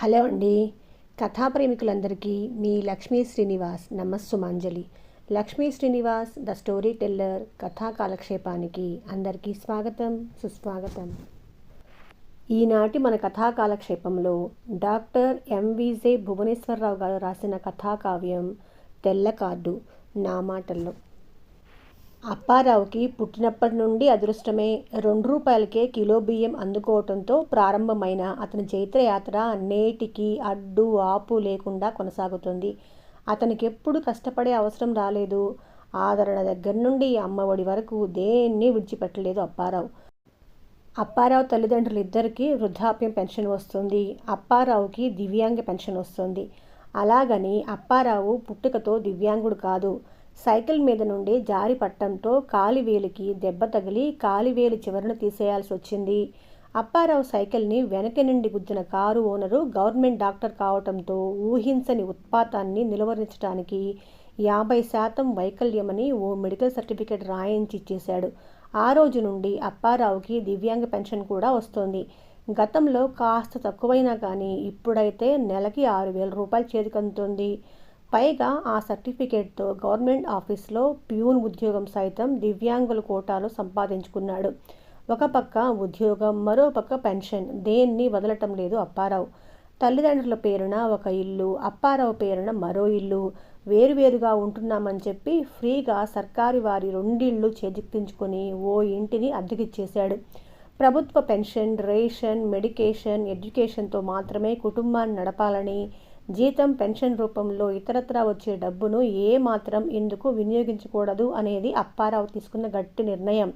Hello అండి. కథా ప్రేమికులందరికీ మీ లక్ష్మీ శ్రీనివాస్ నమస్సుమాంజలి. Lakshmi Srinivas the story teller కథా కాలక్షేపానికి అందరికీ స్వాగతం, సుస్వాగతం. ఈనాటి మన కథా కాలక్షేపంలో డాక్టర్ ఎంవిజే భువనేశ్వరరావు గారు రాసిన కథాకావ్యం తెల్ల కార్డు నా మాటల్లో. అప్పారావుకి పుట్టినప్పటి నుండి అదృష్టమే. 2 రూపాయలకే కిలో బియ్యం అందుకోవటంతో ప్రారంభమైన అతని చైత్రయాత్ర నేటికి అడ్డు ఆపు లేకుండా కొనసాగుతుంది. అతనికెప్పుడు కష్టపడే అవసరం రాలేదు. ఆదరణ దగ్గర నుండి అమ్మఒడి వరకు దేన్ని విడిచిపెట్టలేదు అప్పారావు. అప్పారావు తల్లిదండ్రులిద్దరికీ వృద్ధాప్యం పెన్షన్ వస్తుంది. అప్పారావుకి దివ్యాంగ పెన్షన్ వస్తుంది. అలాగని అప్పారావు పుట్టుకతో దివ్యాంగుడు కాదు. సైకిల్ మీద నుండి జారి పట్టడంతో కాలివేలికి దెబ్బ తగిలి కాలివేలి చివరను తీసేయాల్సి వచ్చింది. అప్పారావు సైకిల్ని వెనక నుండి గుద్దిన కారు ఓనరు గవర్నమెంట్ డాక్టర్ కావటంతో ఊహించని ఉత్పాతాన్ని నిలువరించడానికి 50% వైకల్యమని ఓ మెడికల్ సర్టిఫికేట్ రాయించి ఇచ్చేశాడు. ఆ రోజు నుండి అప్పారావుకి దివ్యాంగ పెన్షన్ కూడా వస్తోంది. గతంలో కాస్త తక్కువైనా కానీ ఇప్పుడైతే నెలకి 6,000 రూపాయలు చేతికందుతుంది. పైగా ఆ సర్టిఫికేట్తో గవర్నమెంట్ ఆఫీస్లో ప్యూన్ ఉద్యోగం సైతం దివ్యాంగుల కోటాలో సంపాదించుకున్నాడు. ఒక పక్క ఉద్యోగం, మరో పక్క పెన్షన్, దేన్ని వదలటం లేదు అప్పారావు. తల్లిదండ్రుల పేరున ఒక ఇల్లు, అప్పారావు పేరున మరో ఇల్లు, వేరువేరుగా ఉంటున్నామని చెప్పి ఫ్రీగా సర్కారు వారి 2 ఇళ్ళు చేజిక్కించుకొని ఓ ఇంటిని అద్దెకిచ్చేశాడు. ప్రభుత్వ పెన్షన్, రేషన్, మెడికేషన్, ఎడ్యుకేషన్తో మాత్రమే కుటుంబాన్ని నడపాలని, జీతం పెన్షన్ రూపంలో ఇతరత్రా వచ్చే డబ్బును ఏమాత్రం ఇందుకు వినియోగించకూడదు అనేది అప్పారావు తీసుకున్న గట్టి నిర్ణయం.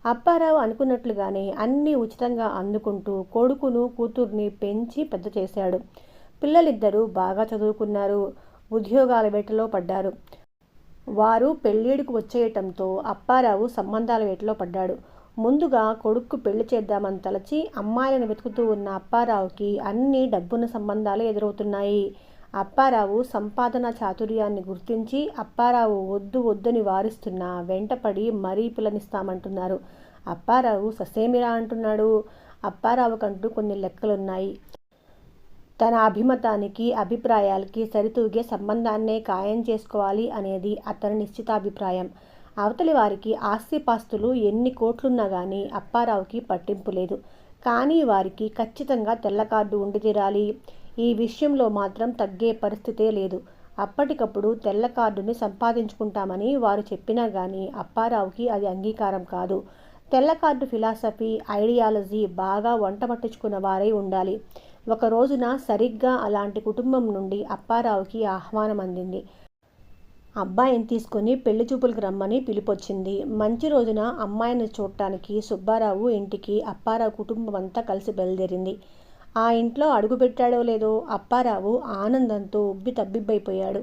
అప్పారావు అనుకున్నట్లుగానే అన్నీ ఉచితంగా అందుకుంటూ కొడుకును కూతుర్ని పెంచి పెద్ద చేశాడు. పిల్లలిద్దరూ బాగా చదువుకున్నారు, ఉద్యోగాల వేటలో పడ్డారు. వారు పెళ్ళిడుకు వచ్చేయటంతో అప్పారావు సంబంధాల వేటలో పడ్డాడు. ముందుగా కొడుక్కు పెళ్లి చేద్దామని తలచి అమ్మాయిలను వెతుకుతూ ఉన్న అప్పారావుకి అన్ని డబ్బున్న సంబంధాలు ఎదురవుతున్నాయి. అప్పారావు సంపాదన చాతుర్యాన్ని గుర్తించి అప్పారావు వద్దు వద్దని వారిస్తున్నా వెంటపడి మరీ పిల్లనిస్తామంటున్నారు. అప్పారావు ససేమిరా అంటున్నాడు. అప్పారావుకంటూ కొన్ని లెక్కలున్నాయి. తన అభిమతానికి, అభిప్రాయాలకి సరితూగే సంబంధాన్నే ఖాయం చేసుకోవాలి అనేది అతని నిశ్చితాభిప్రాయం. అవతలి వారికి ఆస్తిపాస్తులు ఎన్ని కోట్లున్నా కానీ అప్పారావుకి పట్టింపు లేదు. కానీ వారికి ఖచ్చితంగా తెల్ల కార్డు ఉండి తీరాలి. ఈ విషయంలో మాత్రం తగ్గే పరిస్థితే లేదు. అప్పటికప్పుడు తెల్ల కార్డుని సంపాదించుకుంటామని వారు చెప్పినా కానీ అప్పారావుకి అది అంగీకారం కాదు. తెల్ల కార్డు ఫిలాసఫీ, ఐడియాలజీ బాగా వంట పట్టించుకున్న వారై ఉండాలి. ఒక రోజున సరిగ్గా అలాంటి కుటుంబం నుండి అప్పారావుకి ఆహ్వానం అందింది. అబ్బాయిని తీసుకుని పెళ్లి చూపులకు రమ్మని పిలుపొచ్చింది. మంచి రోజున అమ్మాయిని చూడటానికి సుబ్బారావు ఇంటికి అప్పారావు కుటుంబం అంతా కలిసి బయలుదేరింది. ఆ ఇంట్లో అడుగుపెట్టాడో లేదో అప్పారావు ఆనందంతో ఉబ్బి తబ్బిబ్బైపోయాడు.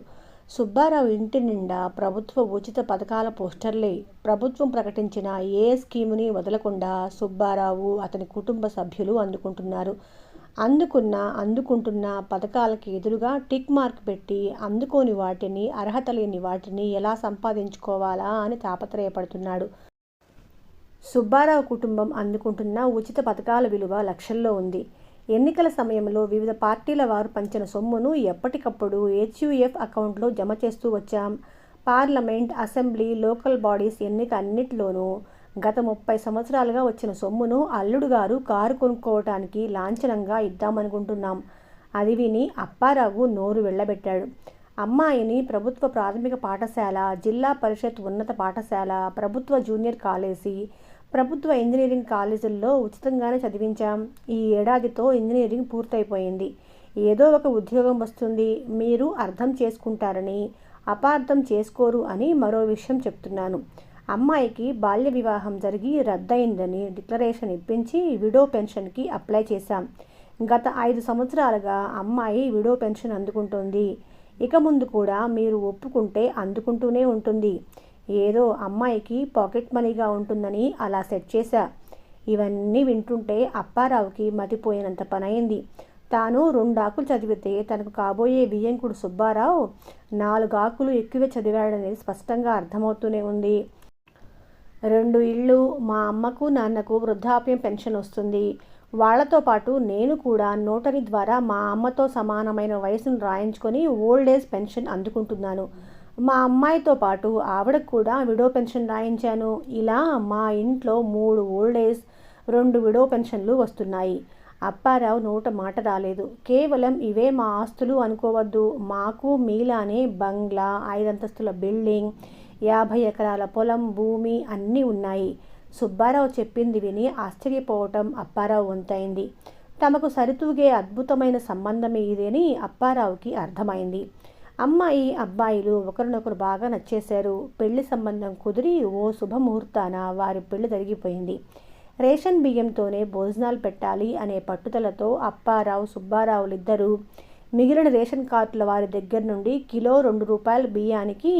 సుబ్బారావు ఇంటి నిండా ప్రభుత్వ ఉచిత పథకాల పోస్టర్లే. ప్రభుత్వం ప్రకటించిన ఏ స్కీముని వదలకుండా సుబ్బారావు, అతని కుటుంబ సభ్యులు అందుకుంటున్నారు. అందుకుంటున్న పథకాలకి ఎదురుగా టిక్ మార్క్ పెట్టి అందుకోని వాటిని, అర్హత లేని వాటిని ఎలా సంపాదించుకోవాలా అని తాపత్రయపడుతున్నాడు. సుబ్బారావు కుటుంబం అందుకుంటున్న ఉచిత పథకాల విలువ లక్షల్లో ఉంది. ఎన్నికల సమయంలో వివిధ పార్టీల వారు పంచిన సొమ్మును ఎప్పటికప్పుడు HUF అకౌంట్లో జమ చేస్తూ వచ్చాం. పార్లమెంట్, అసెంబ్లీ, లోకల్ బాడీస్ ఎన్నిక అన్నిటిలోనూ గత 30 సంవత్సరాలుగా వచ్చిన సొమ్మును అల్లుడుగారు కారు కొనుక్కోవటానికి లాంఛనంగా ఇద్దామనుకుంటున్నాం. అది విని అప్పారావు నోరు వెళ్ళబెట్టాడు. అమ్మాయిని ప్రభుత్వ ప్రాథమిక పాఠశాల, జిల్లా పరిషత్ ఉన్నత పాఠశాల, ప్రభుత్వ జూనియర్ కాలేజీ, ప్రభుత్వ ఇంజనీరింగ్ కాలేజీల్లో ఉచితంగానే చదివించాం. ఈ ఏడాదితో ఇంజనీరింగ్ పూర్తయిపోయింది. ఏదో ఒక ఉద్యోగం వస్తుంది, మీరు అర్థం చేసుకుంటారని, అపార్థం చేసుకోరు అని మరో విషయం చెప్తున్నాను. అమ్మాయికి బాల్య వివాహం జరిగి రద్దయిందని డిక్లరేషన్ ఇప్పించి విడో పెన్షన్కి అప్లై చేశాం. గత 5 సంవత్సరాలుగా అమ్మాయి విడో పెన్షన్ అందుకుంటోంది. ఇక ముందు కూడా మీరు ఒప్పుకుంటే అందుకుంటూనే ఉంటుంది. ఏదో అమ్మాయికి పాకెట్ మనీగా ఉంటుందని అలా సెట్ చేశా. ఇవన్నీ వింటుంటే అప్పారావుకి మతిపోయినంత పనైంది. తాను 2 ఆకులు చదివితే తనకు కాబోయే బియ్యంకుడు సుబ్బారావు 4 ఆకులు ఎక్కువే చదివాడనేది స్పష్టంగా అర్థమవుతూనే ఉంది. 2 ఇళ్ళు, మా అమ్మకు నాన్నకు వృద్ధాప్యం పెన్షన్ వస్తుంది. వాళ్లతో పాటు నేను కూడా నోటరీ ద్వారా మా అమ్మతో సమానమైన వయసును రాయించుకొని ఓల్డ్ ఏజ్ పెన్షన్ అందుకుంటున్నాను. మా అమ్మాయితో పాటు ఆవిడకు కూడా విడో పెన్షన్ రాయించాను. ఇలా మా ఇంట్లో 3 ఓల్డ్ ఏజ్, 2 విడో పెన్షన్లు వస్తున్నాయి. అప్పారావు నోట మాట రాలేదు. కేవలం ఇవే మా ఆస్తులు అనుకోవద్దు. మాకు మీలానే బంగ్లా, 5 అంతస్తుల బిల్డింగ్, 50 ఎకరాల పొలం, భూమి అన్నీ ఉన్నాయి. సుబ్బారావు చెప్పింది విని ఆశ్చర్యపోవటం అప్పారావు వంతైంది. తమకు సరితూగే అద్భుతమైన సంబంధం ఇదని అప్పారావుకి అర్థమైంది. అమ్మాయి, అబ్బాయిలు ఒకరినొకరు బాగా నచ్చేశారు. పెళ్లి సంబంధం కుదిరి ఓ శుభముహూర్తాన వారి పెళ్లి జరిగిపోయింది. రేషన్ బియ్యంతోనే భోజనాలు పెట్టాలి అనే పట్టుదలతో అప్పారావు, సుబ్బారావులిద్దరూ మిగిలిన రేషన్ కార్డుల వారి దగ్గర నుండి కిలో 2 రూపాయల బియ్యానికి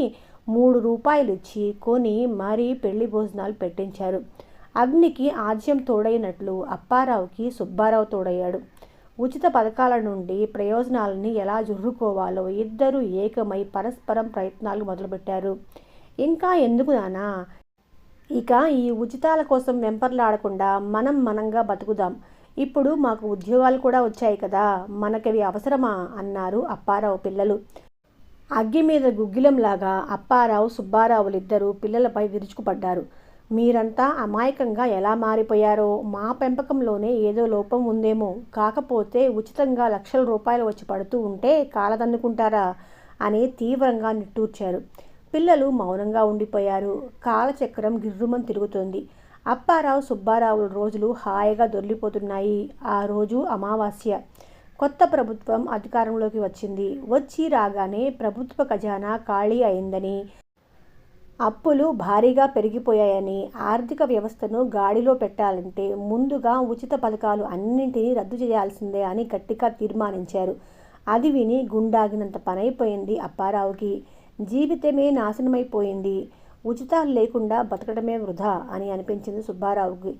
3 రూపాయలు ఇచ్చి కొని మరీ పెళ్లి భోజనాలు పెట్టించారు. అగ్నికి ఆజ్యం తోడైనట్లు అప్పారావుకి సుబ్బారావు తోడయ్యాడు. ఉచిత పథకాల నుండి ప్రయోజనాలని ఎలా జుర్రుకోవాలో ఇద్దరూ ఏకమై పరస్పరం ప్రయత్నాలు మొదలుపెట్టారు. ఇంకా ఎందుకు నానా, ఇక ఈ ఉచితాల కోసం వెంపర్లాడకుండా మనంగా బతుకుదాం. ఇప్పుడు మాకు ఉద్యోగాలు కూడా వచ్చాయి కదా, మనకవి అవసరమా అన్నారు అప్పారావు పిల్లలు. అగ్గి మీద గుగ్గిలంలాగా అప్పారావు, సుబ్బారావులిద్దరూ పిల్లలపై విరుచుకుపడ్డారు. మీరంతా అమాయకంగా ఎలా మారిపోయారో, మా పెంపకంలోనే ఏదో లోపం ఉందేమో. కాకపోతే ఉచితంగా లక్షల రూపాయలు వచ్చి పడుతూ ఉంటే కాలదన్నుకుంటారా అని తీవ్రంగా నిట్టూర్చారు. పిల్లలు మౌనంగా ఉండిపోయారు. కాలచక్రం గిర్రుమని తిరుగుతోంది. అప్పారావు, సుబ్బారావుల రోజులు హాయిగా దొర్లిపోతున్నాయి. ఆ రోజు అమావాస్య. కొత్త ప్రభుత్వం అధికారంలోకి వచ్చింది. వచ్చి రాగానే ప్రభుత్వ ఖజానా ఖాళీ అయిందని, అప్పులు భారీగా పెరిగిపోయాయని, ఆర్థిక వ్యవస్థను గాడిలో పెట్టాలంటే ముందుగా ఉచిత పథకాలు అన్నింటినీ రద్దు చేయాల్సిందే అని గట్టిగా తీర్మానించారు. అది విని గుండాగినంత పనైపోయింది అప్పారావుకి. జీవితమే నాశనమైపోయింది. ఉచితాలు లేకుండా బతకడమే వృధా అని అనిపించింది సుబ్బారావుకి.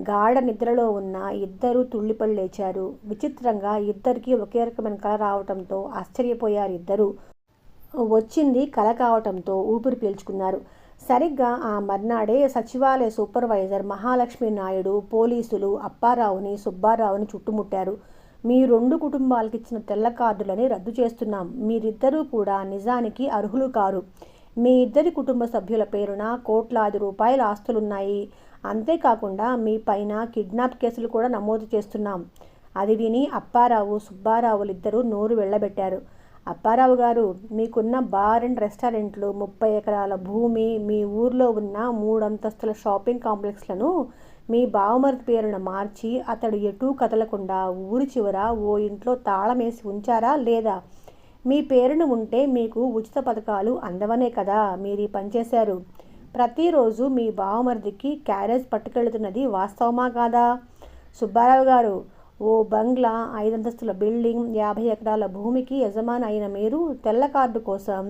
గాఢ నిద్రలో ఉన్న ఇద్దరూ తుళ్ళిపడి లేచారు. విచిత్రంగా ఇద్దరికీ ఒకే రకమైన కల రావటంతో ఆశ్చర్యపోయారు ఇద్దరూ. వచ్చింది కల కావటంతో ఊపిరి పీల్చుకున్నారు. సరిగ్గా ఆ మర్నాడే సచివాలయ సూపర్వైజర్ మహాలక్ష్మి నాయుడు, పోలీసులు అప్పారావుని, సుబ్బారావుని చుట్టుముట్టారు. మీ 2 కుటుంబాలకు ఇచ్చిన తెల్ల కార్డులని రద్దు చేస్తున్నాం. మీరిద్దరూ కూడా నిజానికి అర్హులు కారు. మీ ఇద్దరి కుటుంబ సభ్యుల పేరున కోట్లాది రూపాయల ఆస్తులున్నాయి. అంతేకాకుండా మీ పైన కిడ్నాప్ కేసులు కూడా నమోదు చేస్తున్నాం. అది విని అప్పారావు, సుబ్బారావులిద్దరూ నోరు వెళ్ళబెట్టారు. అప్పారావు గారు, మీకున్న బార్ అండ్ రెస్టారెంట్లు, 30 ఎకరాల భూమి, మీ ఊర్లో ఉన్న 3 అంతస్తుల షాపింగ్ కాంప్లెక్స్లను మీ బావమరిది పేరున మార్చి అతడు ఎటూ కదలకుండా ఊరి చివర ఓ ఇంట్లో తాళమేసి ఉంచారా లేదా? మీ పేరున ఉంటే మీకు ఉచిత పథకాలు అందవనే కదా మీరు పనిచేశారు. ప్రతిరోజు మీ బావమరిదికి క్యారేజ్ పట్టుకెళ్తున్నది వాస్తవమా కాదా? సుబ్బారావు గారు, ఓ బంగ్లా, 5 అంతస్తుల బిల్డింగ్, 50 ఎకరాల భూమికి యజమాని అయిన మీరు తెల్ల కార్డు కోసం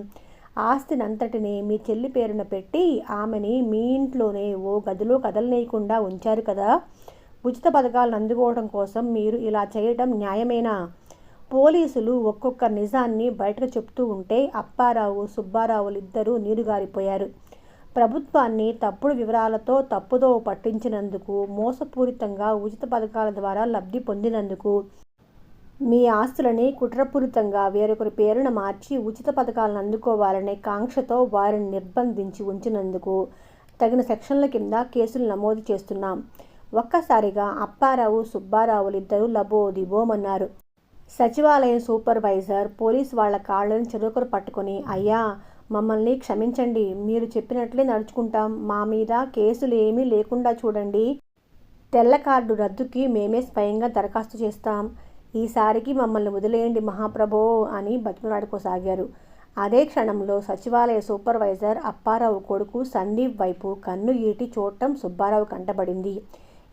ఆస్తినంతటిని మీ చెల్లి పేరున పెట్టి ఆమెని మీ ఇంట్లోనే ఓ గదిలో కదలనీయకుండా ఉంచారు కదా. ఉచిత పథకాలను అందుకోవడం కోసం మీరు ఇలా చేయడం న్యాయమేనా? పోలీసులు ఒక్కొక్క నిజాన్ని బయటకు చెప్తూ ఉంటే అప్పారావు, సుబ్బారావులిద్దరూ నీరుగారిపోయారు. ప్రభుత్వాన్ని తప్పుడు వివరాలతో తప్పుదో పట్టించినందుకు, మోసపూరితంగా ఉచిత పథకాల ద్వారా లబ్ధి పొందినందుకు, మీ ఆస్తులని కుట్రపూరితంగా వేరొకరి పేరున మార్చి ఉచిత పథకాలను అందుకోవాలనే కాంక్షతో వారిని నిర్బంధించి ఉంచినందుకు తగిన సెక్షన్ల కింద కేసులు నమోదు చేస్తున్నాం. ఒక్కసారిగా అప్పారావు, సుబ్బారావులిద్దరూ లబోదిబోమన్నారు. సచివాలయం సూపర్వైజర్ పోలీసు వాళ్ల కాళ్ళని చెరొకరు పట్టుకొని, అయ్యా మమ్మల్ని క్షమించండి, మీరు చెప్పినట్లే నడుచుకుంటాం, మా మీద కేసులు ఏమీ లేకుండా చూడండి, తెల్ల కార్డు రద్దుకి మేమే స్వయంగా దరఖాస్తు చేస్తాం, ఈసారికి మమ్మల్ని వదిలేయండి మహాప్రభో అని బతిమలాడుకోసాగారు. అదే క్షణంలో సచివాలయ సూపర్వైజర్ అప్పారావు కొడుకు సందీప్ వైపు కన్ను ఈటి చూడటం సుబ్బారావు కంటబడింది.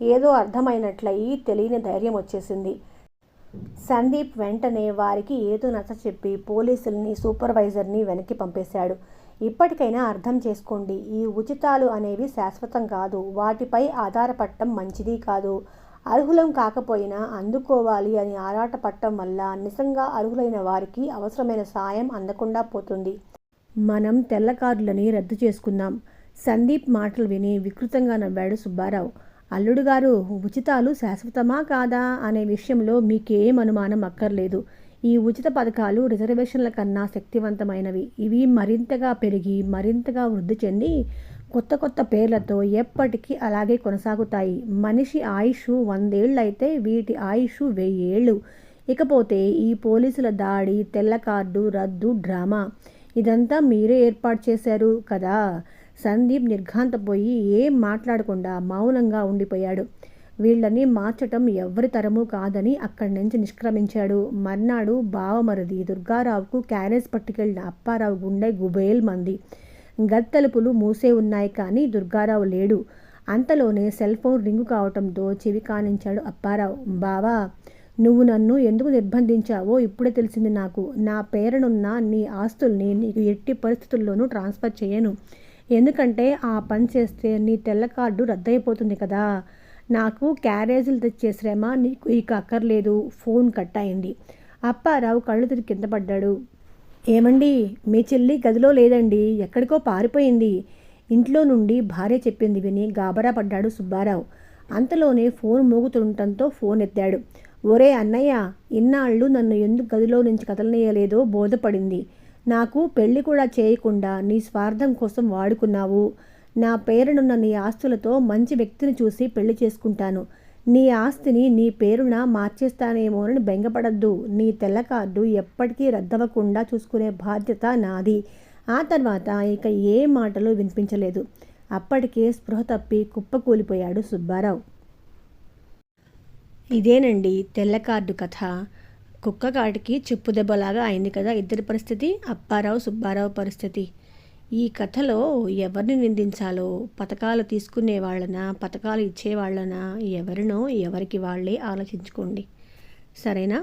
ఏదో అర్థమైనట్లయి తెలియని ధైర్యం వచ్చేసింది. సందీప్ వెంటనే వారికి ఏదో నచ్చచెప్పి పోలీసుల్ని, సూపర్వైజర్ని వెనక్కి పంపేశాడు. ఇప్పటికైనా అర్థం చేసుకోండి, ఈ ఉచితాలు అనేవి శాశ్వతం కాదు, వాటిపై ఆధారపడటం మంచిది కాదు. అర్హులం కాకపోయినా అందుకోవాలి అని ఆరాటపడటం వల్ల నిజంగా అర్హులైన వారికి అవసరమైన సాయం అందకుండా పోతుంది. మనం తెల్ల కార్డులని రద్దు చేసుకుందాం. సందీప్ మాటలు విని వికృతంగా నవ్వాడు సుబ్బారావు. అల్లుడు గారు, ఉచితాలు శాశ్వతమా కాదా అనే విషయంలో మీకేం అనుమానం అక్కర్లేదు. ఈ ఉచిత పథకాలు రిజర్వేషన్ల కన్నా శక్తివంతమైనవి. ఇవి మరింతగా పెరిగి మరింతగా వృద్ధి చెంది కొత్త కొత్త పేర్లతో ఎప్పటికీ అలాగే కొనసాగుతాయి. మనిషి ఆయుష్ 100 ఏళ్ళైతే వీటి ఆయుష్ 1000 ఏళ్ళు. ఇకపోతే ఈ పోలీసుల దాడి, తెల్ల కార్డు రద్దు డ్రామా ఇదంతా మీరే ఏర్పాటు చేశారు కదా. సందీప్ నిర్ఘాంతపోయి ఏం మాట్లాడకుండా మౌనంగా ఉండిపోయాడు. వీళ్ళని మార్చటం ఎవ్వరి తరమూ కాదని అక్కడి నుంచి నిష్క్రమించాడు. మర్నాడు బావమరిది దుర్గారావుకు క్యారేజ్ పట్టుకెళ్ళిన అప్పారావు గుండె గుబేల్మంది. గత్తలుపులు మూసే ఉన్నాయి కానీ దుర్గారావు లేడు. అంతలోనే సెల్ ఫోన్ రింగు కావటంతో చెవి కానించాడు అప్పారావు. బావా, నువ్వు నన్ను ఎందుకు నిర్బంధించావో ఇప్పుడే తెలిసింది నాకు. నా పేరునున్న నీ ఆస్తుల్ని నీకు ఎట్టి పరిస్థితుల్లోనూ ట్రాన్స్ఫర్ చేయను. ఎందుకంటే ఆ పని చేస్తే నీ తెల్ల కార్డు రద్దయిపోతుంది కదా. నాకు క్యారేజీలు తెచ్చే శ్రమ నీకు ఇక అక్కర్లేదు. ఫోన్ కట్ అయింది. అప్పారావు కళ్ళు తిరిగి కింద పడ్డాడు. ఏమండి, మీ చెల్లి గదిలో లేదండి, ఎక్కడికో పారిపోయింది. ఇంట్లో నుండి భార్య చెప్పింది విని గాబరా పడ్డాడు సుబ్బారావు. అంతలోనే ఫోన్ మోగుతుండటంతో ఫోన్ ఎత్తాడు. ఒరే అన్నయ్య, ఇన్నాళ్ళు నన్ను ఎందుకు గదిలో నుంచి కదలనీయలేదో బోధపడింది. నాకు పెళ్లి కూడా చేయకుండా నీ స్వార్థం కోసం వాడుకున్నావు. నా పేరునున్న నీ ఆస్తులతో మంచి వ్యక్తిని చూసి పెళ్లి చేసుకుంటాను. నీ ఆస్తిని నీ పేరున మార్చేస్తానేమోనని బెంగపడద్దు. నీ తెల్ల కార్డు ఎప్పటికీ రద్దవకుండా చూసుకునే బాధ్యత నాది. ఆ తర్వాత ఇక ఏ మాటలు వినిపించలేదు. అప్పటికే స్పృహ తప్పి కుప్పకూలిపోయాడు సుబ్బారావు. ఇదేనండి తెల్ల కార్డు కథ. కుక్క కాటికి చెప్పు దెబ్బలాగా అయింది కదా ఇద్దరి పరిస్థితి, అప్పారావు సుబ్బారావు పరిస్థితి. ఈ కథలో ఎవరిని నిందించాలో, పథకాలు తీసుకునే వాళ్ళనా పథకాలు ఇచ్చేవాళ్ళనా ఎవరినో ఎవరికి వాళ్ళే ఆలోచించుకోండి. సరేనా?